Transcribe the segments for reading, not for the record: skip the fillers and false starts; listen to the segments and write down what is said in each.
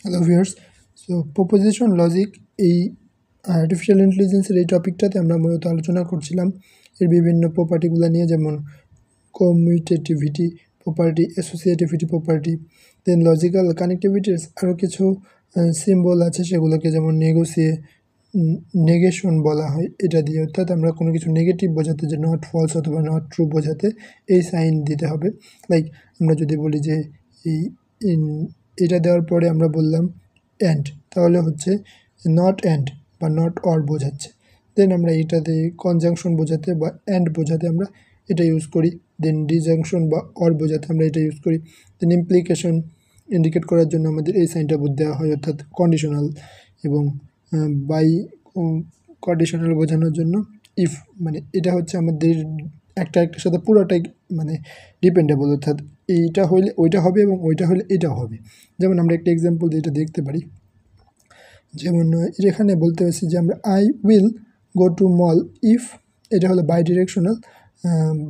Hello viewers, so proposition logic এই artificial ইন্টেলিজেন্সের এই টপিকটাতে আমরা মূলত আলোচনা করছিলাম এর বিভিন্ন প্রপার্টিগুলো নিয়ে, যেমন কমিউটেটিভিটি প্রপার্টি, অ্যাসোসিয়েটিভিটি প্রপার্টি, দেন লজিক্যাল কানেক্টিভিটিস আরও কিছু সিম্বল আছে সেগুলোকে যেমন নেগেশন বলা হয় এটা দিয়ে, অর্থাৎ আমরা কোনো কিছু নেগেটিভ বোঝাতে, যে নট ফলস অথবা নট ট্রু বোঝাতে এই সাইন দিতে হবে। লাইক আমরা যদি বলি যে এই এটা দেওয়ার পরে আমরা বললাম অ্যান্ড, তাহলে হচ্ছে নট অ্যান্ড বা নট অর বোঝাচ্ছে। দেন আমরা এটাতে কনজাংশন বোঝাতে বা অ্যান্ড বোঝাতে আমরা এটা ইউজ করি। দেন ডিজাংশন বা অর বোঝাতে আমরা এটা ইউজ করি। দেন ইমপ্লিকেশন ইন্ডিকেট করার জন্য আমাদের এই সাইনটা দেওয়া হয়, অর্থাৎ কন্ডিশনাল। এবং বাই কন্ডিশনাল বোঝানোর জন্য ইফ, মানে এটা হচ্ছে আমাদের একটার সাথে পুরোটাই মানে ডিপেন্ডেবল, অর্থাৎ এইটা হইলে ওইটা হবে এবং ওইটা হলে এটাও হবে। যেমন আমরা একটা এক্সাম্পল দিয়ে এটা দেখতে পারি, যেমন এখানে বলতে হচ্ছে যে আমরা I will go to mall if, এটা হলো bidirectional,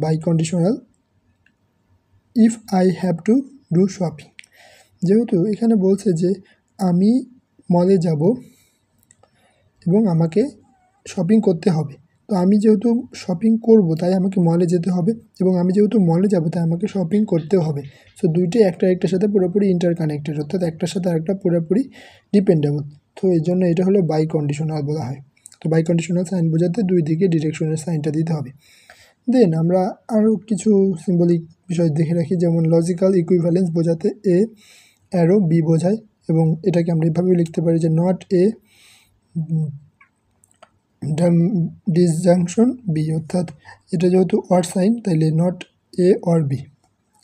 biconditional, if I have to do shopping. যেহেতু এখানে বলছে যে আমি মলে যাব এবং আমাকে শপিং করতে হবে, তো আমি যেহেতু শপিং করব তাই আমাকে মলে যেতে হবে, এবং আমি যেহেতু মলে যাব তাই আমাকে শপিং করতেও হবে। সো দুইটাই একটা একটার সাথে পুরোপুরি ইন্টারকানেক্টেড, অর্থাৎ একটার সাথে আরেকটা পুরোপুরি ডিপেন্ডেবল। তো এই জন্য এটা হলো বাই কন্ডিশনাল বলা হয়। তো বাই কন্ডিশনাল সাইন বোঝাতে দুই দিকে ডিরেকশনের সাইনটা দিতে হবে। দেন আমরা আরও কিছু সিম্বলিক বিষয় দেখে রাখি, যেমন লজিক্যাল ইকুইভ্যালেন্স বোঝাতে এ অ্যারো বি বোঝায়, এবং এটাকে আমরা এভাবেও লিখতে পারি যে নট এ ডিসজাংশন বি, অর্থাৎ এটা যেহেতু অর সাইন তাইলে not A or B.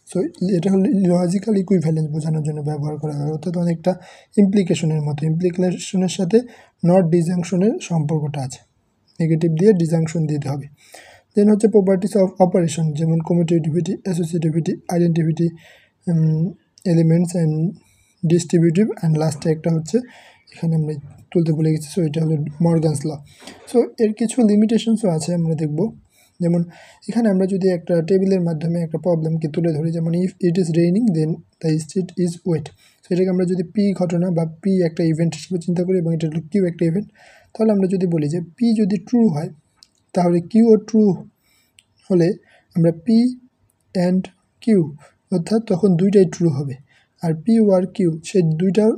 So এটা হলো লজিক্যাল ইকুইভ্যালেন্স বোঝানোর জন্য ব্যবহার করা হয়, অর্থাৎ অনেকটা ইমপ্লিকেশনের মতো। ইমপ্লিকেশনের সাথে নট ডিজাংশনের সম্পর্কটা আছে, নেগেটিভ দিয়ে ডিজাংশন দিতে হবে। দেন হচ্ছে প্রপার্টিস অফ অপারেশন, যেমন commutativity, associativity, identity, elements and distributive, and লাস্টে একটা হচ্ছে এখানে আমরা তুলতে ভুলে গেছি, সো এটা হলো মর্গানস ল। সো এর কিছু লিমিটেশনসও আছে আমরা দেখব, যেমন এখানে আমরা যদি একটা টেবিলের মাধ্যমে একটা প্রবলেমকে তুলে ধরি, যেমন if it is raining then the street is wet. So এটাকে আমরা যদি পি ঘটনা বা পি একটা ইভেন্ট হিসেবে চিন্তা করি এবং এটা হলো কিউ একটা ইভেন্ট, তাহলে আমরা যদি বলি যে পি যদি ট্রু হয় তাহলে কিউও ট্রু হলে আমরা পি অ্যান্ড কিউ, অর্থাৎ তখন দুইটাই ট্রু হবে। আর পি আর কিউ সেই দুইটার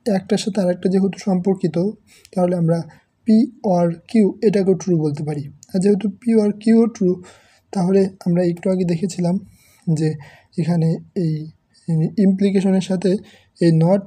একটার সাথে আরেকটা যেহেতু সম্পর্কিত, তাহলে আমরা পি অর কিউ এটাকেও ট্রু বলতে পারি। আর যেহেতু পি অর কিউ ট্রু, তাহলে আমরা একটু আগে দেখেছিলাম যে এখানে এই ইমপ্লিকেশনের সাথে এই নট